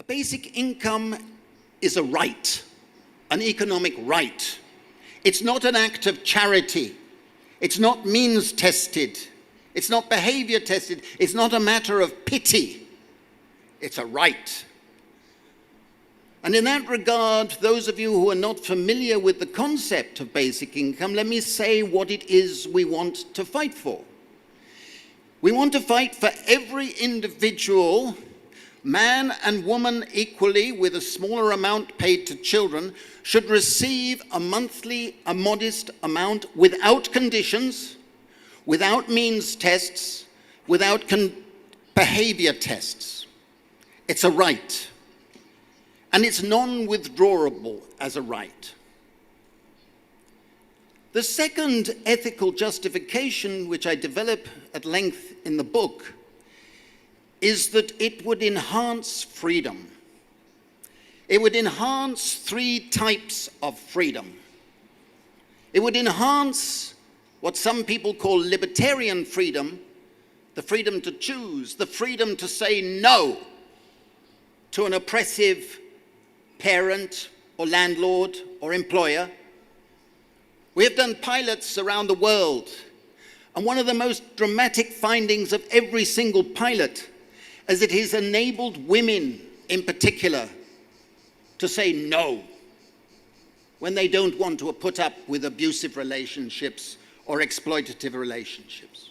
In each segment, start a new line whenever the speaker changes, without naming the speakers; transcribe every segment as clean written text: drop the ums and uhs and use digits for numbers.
A basic income is a right, an economic right. It's not an act of charity. It's not means tested. It's not behavior tested. It's not a matter of pity. It's a right. And in that regard, those of you who are not familiar with the concept of basic income, let me say what it is we want to fight for. We want to fight for every individual, man and woman equally, with a smaller amount paid to children, should receive a modest amount without conditions, without means tests, without behavior tests. It's a right. And it's non-withdrawable as a right. The second ethical justification, which I develop at length in the book, is that it would enhance freedom. It would enhance three types of freedom. It would enhance what some people call libertarian freedom, the freedom to choose, the freedom to say no to an oppressive parent or landlord or employer. We have done pilots around the world, and one of the most dramatic findings of every single pilot is it has enabled women in particular to say no when they don't want to put up with abusive relationships or exploitative relationships.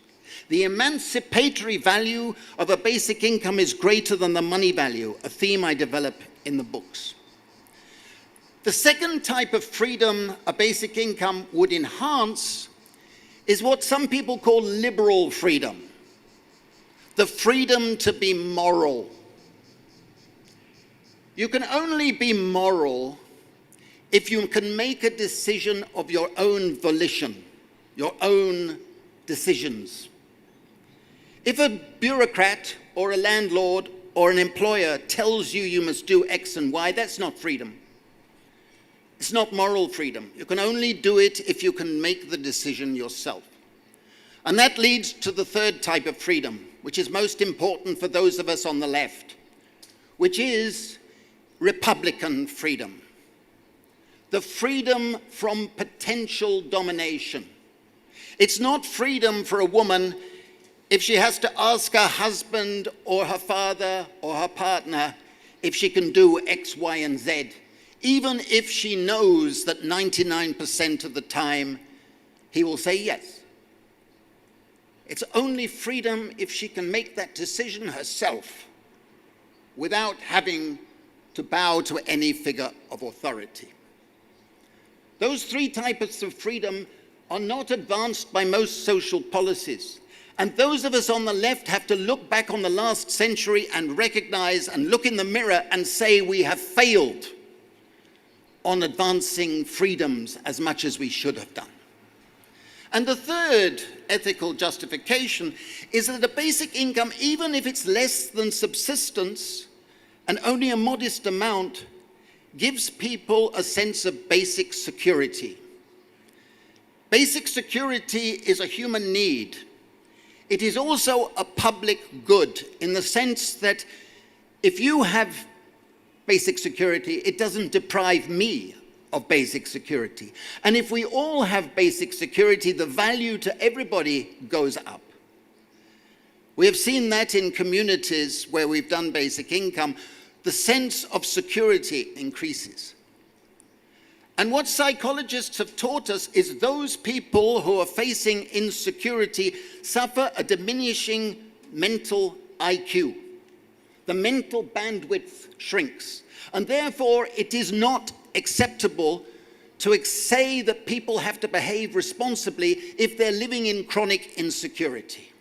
The emancipatory value of a basic income is greater than the money value, a theme I develop in the books. The second type of freedom a basic income would enhance is what some people call liberal freedom, the freedom to be moral. You can only be moral if you can make a decision of your own volition, your own decisions. If a bureaucrat or a landlord or an employer tells you you must do X and Y, that's not freedom. It's not moral freedom. You can only do it if you can make the decision yourself. And that leads to the third type of freedom, which is most important for those of us on the left, which is Republican freedom. The freedom from potential domination. It's not freedom for a woman if she has to ask her husband or her father or her partner if she can do X, Y, and Z, even if she knows that 99% of the time he will say yes. It's only freedom if she can make that decision herself without having to bow to any figure of authority. Those three types of freedom are not advanced by most social policies. And those of us on the left have to look back on the last century and recognize and look in the mirror and say we have failed on advancing freedoms as much as we should have done. And the third ethical justification is that a basic income, even if it's less than subsistence and only a modest amount, gives people a sense of basic security. Basic security is a human need. It is also a public good in the sense that if you have basic security, it doesn't deprive me of basic security. And if we all have basic security, the value to everybody goes up. We have seen that in communities where we've done basic income, the sense of security increases. And what psychologists have taught us is those people who are facing insecurity suffer a diminishing mental IQ. The mental bandwidth shrinks. And therefore, it is not acceptable to say that people have to behave responsibly if they're living in chronic insecurity.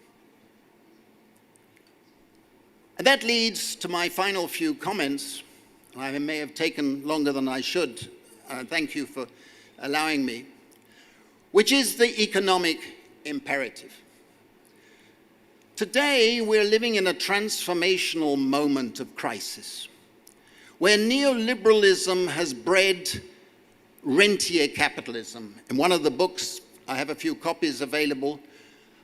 And that leads to my final few comments. I may have taken longer than I should. Thank you for allowing me. Which is the economic imperative. Today, we're living in a transformational moment of crisis, where neoliberalism has bred rentier capitalism. In one of the books, I have a few copies available,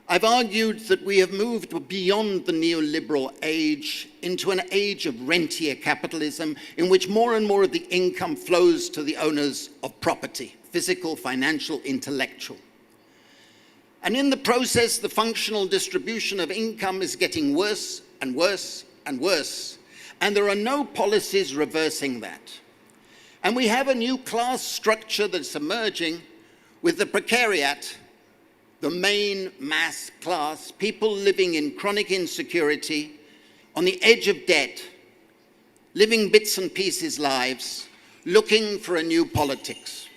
I've argued that we have moved beyond the neoliberal age into an age of rentier capitalism in which more and more of the income flows to the owners of property, physical, financial, intellectual. And in the process, the functional distribution of income is getting worse and worse and worse, and there are no policies reversing that. And we have a new class structure that's emerging with the precariat, the main mass class, people living in chronic insecurity, on the edge of debt, living bits and pieces lives, looking for a new politics.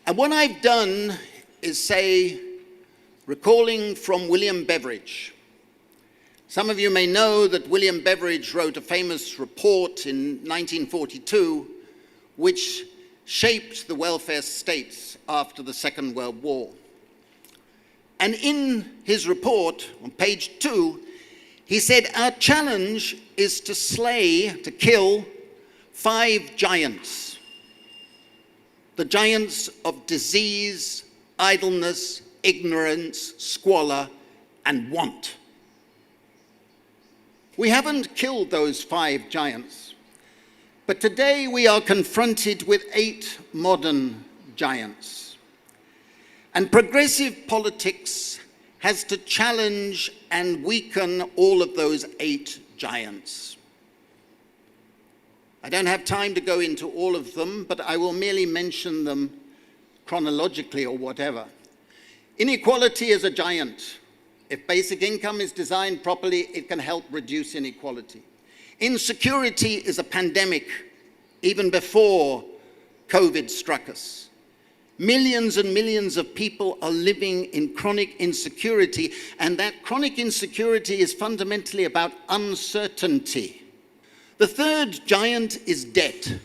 And what I've done is say, recalling from William Beveridge. Some of you may know that William Beveridge wrote a famous report in 1942, which shaped the welfare states after the Second World War. And in his report, on page 2, he said, our challenge is to kill 5 giants. The giants of disease, idleness, ignorance, squalor, and want. We haven't killed those 5 giants. But today we are confronted with 8 modern giants. And progressive politics has to challenge and weaken all of those 8 giants. I don't have time to go into all of them, but I will merely mention them chronologically or whatever. Inequality is a giant. If basic income is designed properly, it can help reduce inequality. Insecurity is a pandemic, even before COVID struck us. Millions and millions of people are living in chronic insecurity, and that chronic insecurity is fundamentally about uncertainty. The third giant is debt.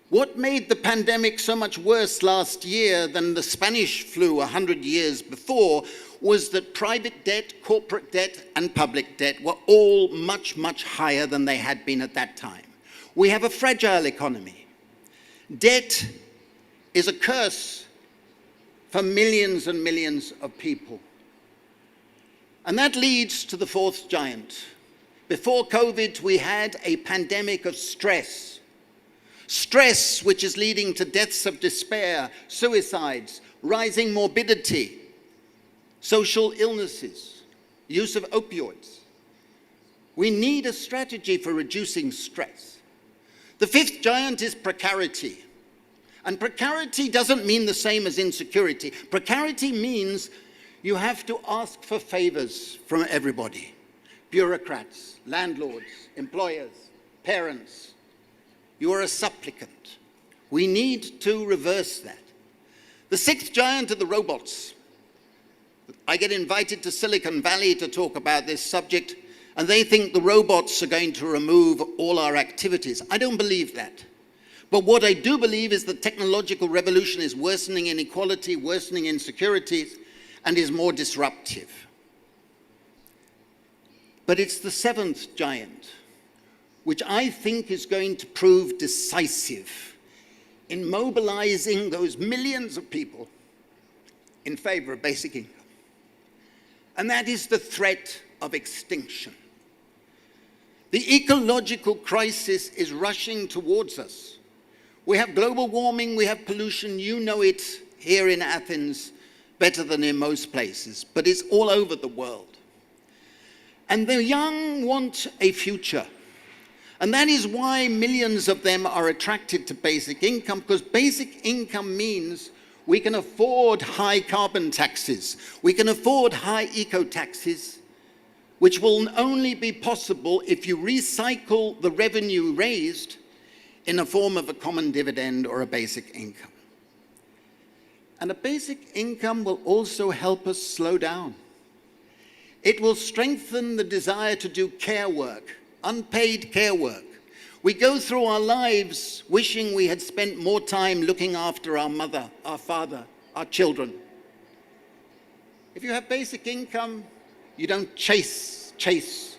What made the pandemic so much worse last year than the Spanish flu 100 years before was that private debt, corporate debt, and public debt were all much, much higher than they had been at that time. We have a fragile economy. Debt is a curse for millions and millions of people. And that leads to the fourth giant. Before COVID, we had a pandemic of stress. Stress, which is leading to deaths of despair, suicides, rising morbidity, social illnesses, use of opioids. We need a strategy for reducing stress. The fifth giant is precarity. And precarity doesn't mean the same as insecurity. Precarity means you have to ask for favors from everybody. Bureaucrats, landlords, employers, parents. You are a supplicant. We need to reverse that. The sixth giant are the robots. I get invited to Silicon Valley to talk about this subject, and they think the robots are going to remove all our activities. I don't believe that. But what I do believe is the technological revolution is worsening inequality, worsening insecurities, and is more disruptive. But it's the seventh giant, which I think is going to prove decisive in mobilizing those millions of people in favor of basic income. And that is the threat of extinction. The ecological crisis is rushing towards us. We have global warming, we have pollution. You know it here in Athens better than in most places, but it's all over the world. And the young want a future. And that is why millions of them are attracted to basic income, because basic income means we can afford high carbon taxes. We can afford high eco taxes, which will only be possible if you recycle the revenue raised in a form of a common dividend or a basic income. And a basic income will also help us slow down. It will strengthen the desire to do care work, unpaid care work. We go through our lives wishing we had spent more time looking after our mother, our father, our children. If you have basic income, you don't chase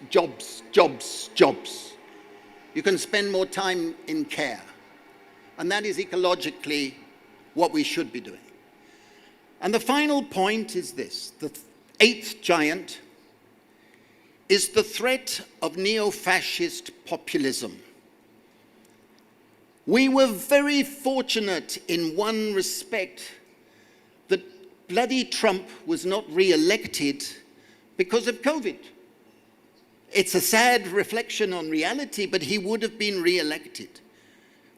jobs. You can spend more time in care. And that is ecologically what we should be doing. And the final point is this: the eighth giant is the threat of neo-fascist populism. We were very fortunate in one respect, that bloody Trump was not re-elected because of COVID. It's a sad reflection on reality, but he would have been re-elected.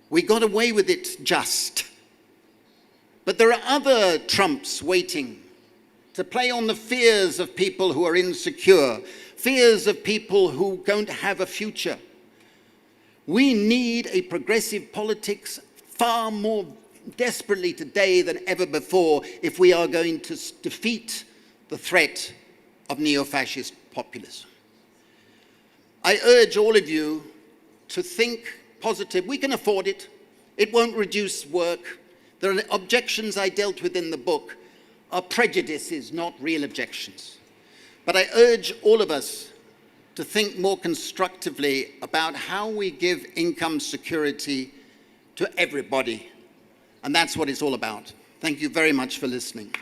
We got away with it just. But there are other Trumps waiting to play on the fears of people who are insecure, fears of people who don't have a future. We need a progressive politics far more desperately today than ever before if we are going to defeat the threat of neo-fascist populism. I urge all of you to think positive. We can afford it. It won't reduce work. There are objections I dealt with in the book are prejudices, not real objections. But I urge all of us to think more constructively about how we give income security to everybody. And that's what it's all about. Thank you very much for listening.